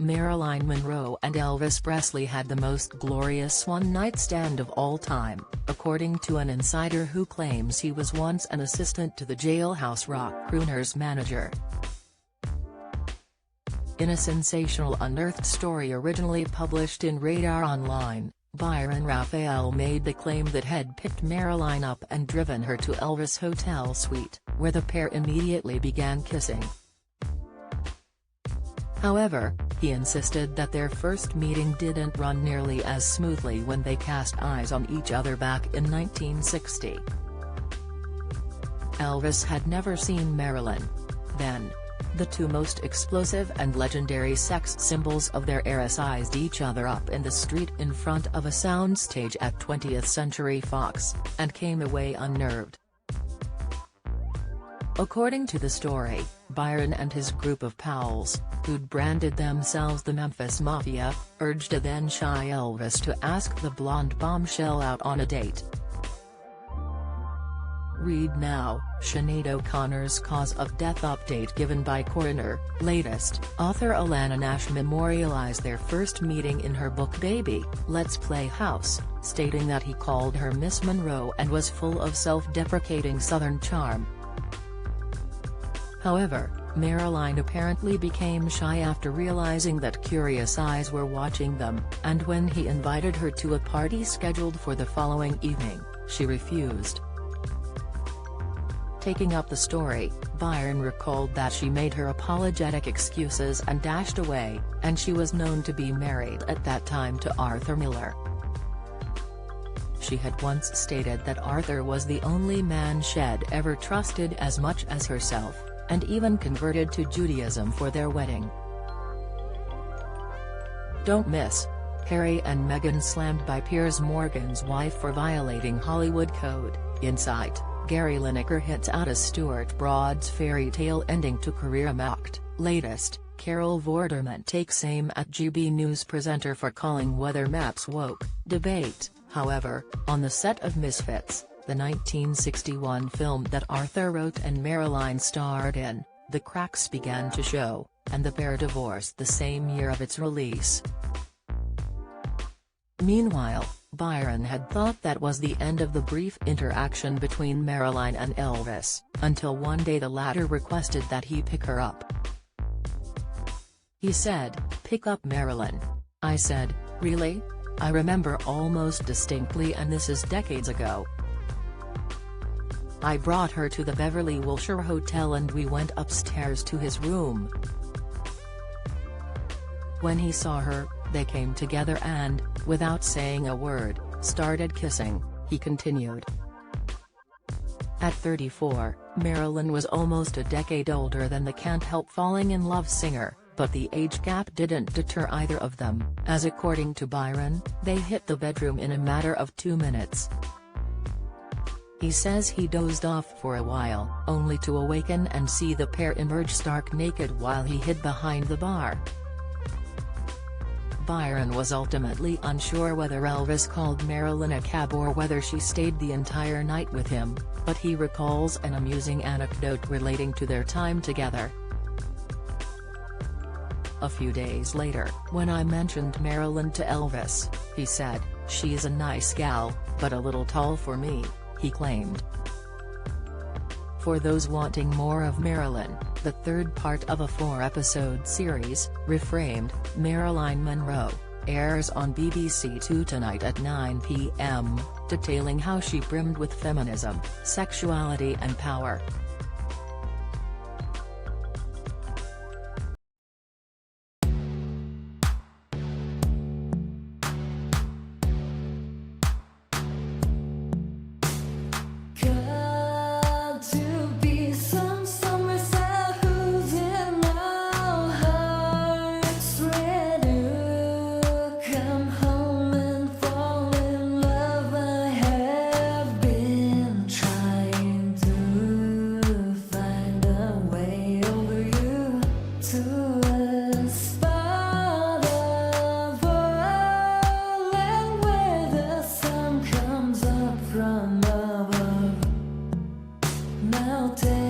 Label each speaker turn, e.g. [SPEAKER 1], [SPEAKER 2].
[SPEAKER 1] Marilyn Monroe and Elvis Presley had the most glorious one-night stand of all time, according to an insider who claims he was once an assistant to the Jailhouse Rock crooner's manager. In a sensational unearthed story originally published in Radar Online, Byron Raphael made the claim that he'd picked Marilyn up and driven her to Elvis' hotel suite, where the pair immediately began kissing. However, he insisted that their first meeting didn't run nearly as smoothly when they cast eyes on each other back in 1960. Elvis had never seen Marilyn. Then, the two most explosive and legendary sex symbols of their era sized each other up in the street in front of a soundstage at 20th Century Fox, and came away unnerved. According to the story, Byron and his group of pals, who'd branded themselves the Memphis Mafia, urged a then-shy Elvis to ask the blonde bombshell out on a date. Read now, Sinead O'Connor's cause of death update given by coroner. Latest, author Alana Nash memorialized their first meeting in her book Baby, Let's Play House, stating that he called her Miss Monroe and was full of self-deprecating Southern charm. However, Marilyn apparently became shy after realizing that curious eyes were watching them, and when he invited her to a party scheduled for the following evening, she refused. Taking up the story, Byron recalled that she made her apologetic excuses and dashed away, and she was known to be married at that time to Arthur Miller. She had once stated that Arthur was the only man she'd ever trusted as much as herself, and even converted to Judaism for their wedding. Don't miss: Harry and Meghan slammed by Piers Morgan's wife for violating Hollywood code. Insight: Gary Lineker hits out a Stuart Broad's fairy tale ending to career mocked. Latest: Carol Vorderman takes aim at GB News presenter for calling weather maps woke. Debate, however, on the set of Misfits, the 1961 film that Arthur wrote and Marilyn starred in, the cracks began to show, and the pair divorced the same year of its release. Meanwhile, Byron had thought that was the end of the brief interaction between Marilyn and Elvis, until one day the latter requested that he pick her up. He said, "Pick up Marilyn." I said, "Really?" I remember almost distinctly, and this is decades ago. I brought her to the Beverly Wilshire Hotel and we went upstairs to his room. When he saw her, they came together and, without saying a word, started kissing, he continued. At 34, Marilyn was almost a decade older than the Can't Help Falling in Love singer, but the age gap didn't deter either of them, as according to Byron, they hit the bedroom in a matter of 2 minutes. He says he dozed off for a while, only to awaken and see the pair emerge stark naked while he hid behind the bar. Byron was ultimately unsure whether Elvis called Marilyn a cab or whether she stayed the entire night with him, but he recalls an amusing anecdote relating to their time together. A few days later, when I mentioned Marilyn to Elvis, he said, "She's a nice gal, but a little tall for me," he claimed. For those wanting more of Marilyn, the third part of a 4-episode series, Reframed, Marilyn Monroe, airs on BBC Two tonight at 9 p.m., detailing how she brimmed with feminism, sexuality and power.
[SPEAKER 2] Melted.